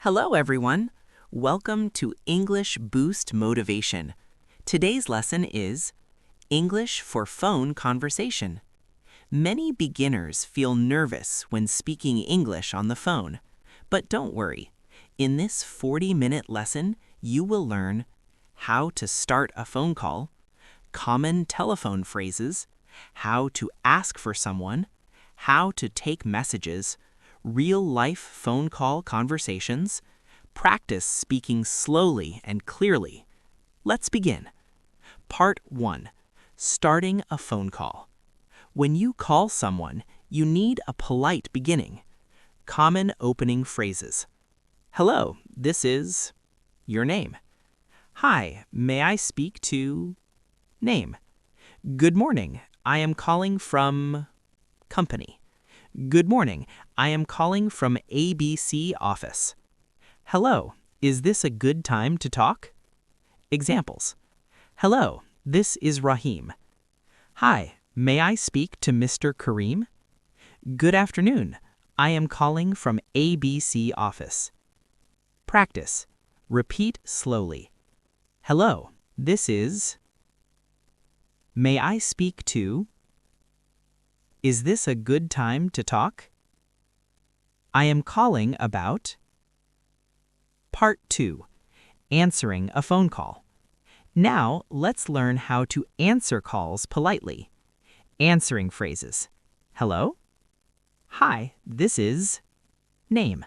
Hello, everyone. Welcome to English Boost Motivation. Today's lesson is English for Phone Conversation. Many beginners feel nervous when speaking English on the phone. But don't worry. In this 40-minute lesson, you will learn how to start a phone call, common telephone phrases, how to ask for someone, how to take messages, real-life phone call conversations, practice speaking slowly and clearly. Let's begin. Part 1. Starting a phone call. When you call someone, you need a polite beginning. Common opening phrases. Hello, this is your name. Hi, may I speak to name. Good morning, I am calling from company. Good morning, I am calling from ABC office. Hello, is this a good time to talk? Examples. Hello, this is Rahim. Hi, may I speak to Mr. Kareem? Good afternoon, I am calling from ABC office. Practice. Repeat slowly. Hello, this is. May I speak to? Is this a good time to talk? I am calling about. Part 2. Answering a phone call. Now, let's learn how to answer calls politely. Answering phrases. Hello? Hi, this is. Name.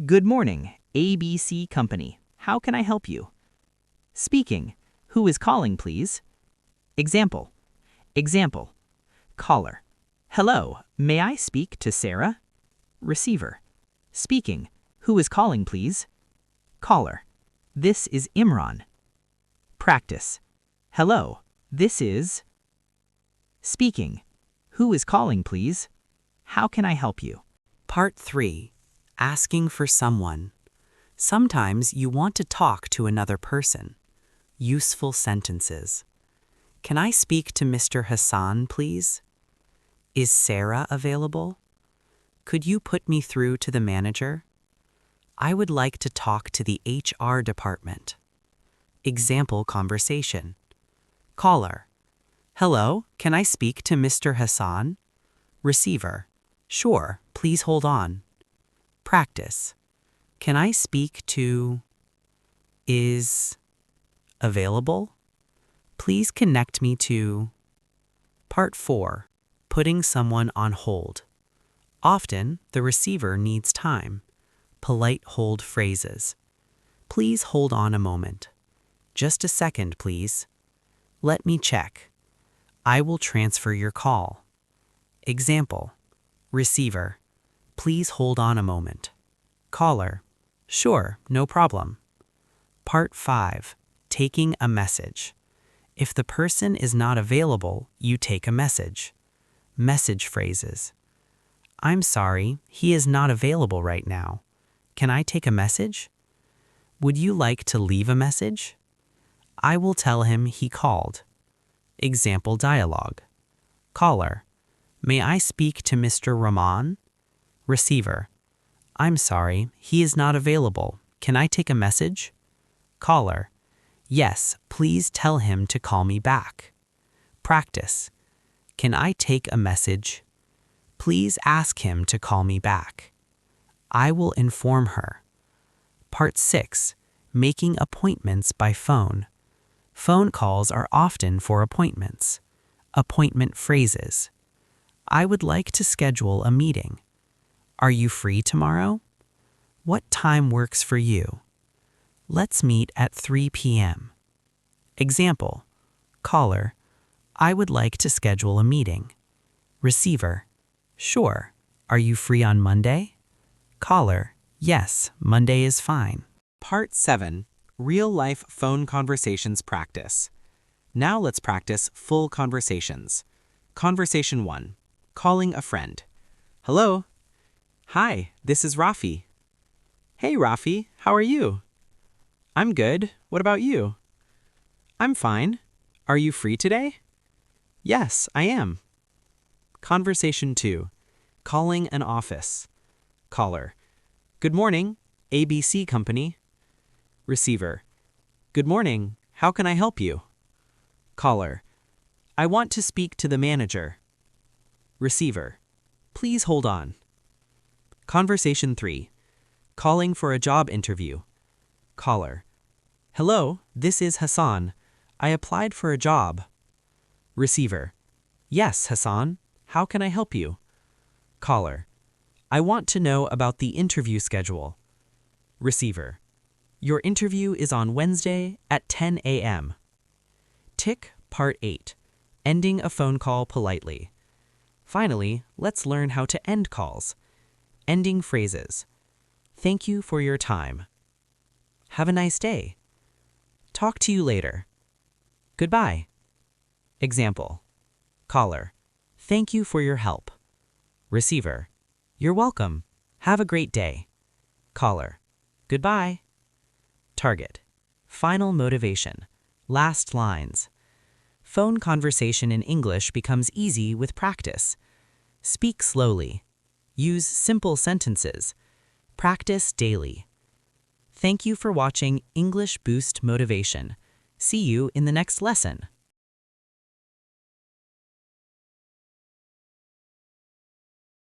Good morning, ABC Company. How can I help you? Speaking. Who is calling, please? Example. Example. Caller. Hello, may I speak to Sarah? Receiver. Speaking. Who is calling, please? Caller. This is Imran. Practice. Hello, this is. Speaking. Who is calling, please? How can I help you? Part 3. Asking for someone. Sometimes you want to talk to another person. Useful sentences. Can I speak to Mr. Hassan, please? Is Sarah available? Could you put me through to the manager? I would like to talk to the HR department. Example conversation. Caller. Hello, can I speak to Mr. Hassan? Receiver. Sure, please hold on. Practice. Can I speak to? Is available? Please connect me to. Part 4. Putting someone on hold. Often, the receiver needs time. Polite hold phrases. Please hold on a moment. Just a second, please. Let me check. I will transfer your call. Example. Receiver. Please hold on a moment. Caller. Sure, no problem. Part 5. Taking a message. If the person is not available, you take a message. Message phrases. I'm sorry, he is not available right now. Can I take a message? Would you like to leave a message? I will tell him he called. Example dialogue. Caller. May I speak to Mr. Rahman? Receiver. I'm sorry, he is not available. Can I take a message? Caller. Yes, please tell him to call me back. Practice. Can I take a message? Please ask him to call me back. I will inform her. Part 6. Making appointments by phone. Phone calls are often for appointments. Appointment phrases. I would like to schedule a meeting. Are you free tomorrow? What time works for you? Let's meet at 3 p.m. Example. Caller. I would like to schedule a meeting. Receiver. Sure. Are you free on Monday? Caller. Yes, Monday is fine. Part 7. Real-life phone conversations practice. Now let's practice full conversations. Conversation 1. Calling a friend. Hello. Hi, this is Rafi. Hey, Rafi, how are you? I'm good. What about you? I'm fine. Are you free today? Yes, I am. Conversation 2. Calling an office. Caller. Good morning. ABC Company. Receiver. Good morning. How can I help you? Caller. I want to speak to the manager. Receiver. Please hold on. Conversation 3. Calling for a job interview. Caller. Hello, this is Hassan. I applied for a job. Receiver. Yes, Hassan. How can I help you? Caller. I want to know about the interview schedule. Receiver. Your interview is on Wednesday at 10 a.m. Tick Part 8. Ending a phone call politely. Finally, let's learn how to end calls. Ending phrases. Thank you for your time. Have a nice day. Talk to you later. Goodbye. Example. Caller. Thank you for your help. Receiver. You're welcome. Have a great day. Caller. Goodbye. Target. Final motivation. Last lines. Phone conversation in English becomes easy with practice. Speak slowly. Use simple sentences. Practice daily. Thank you for watching English Boost Motivation. See you in the next lesson.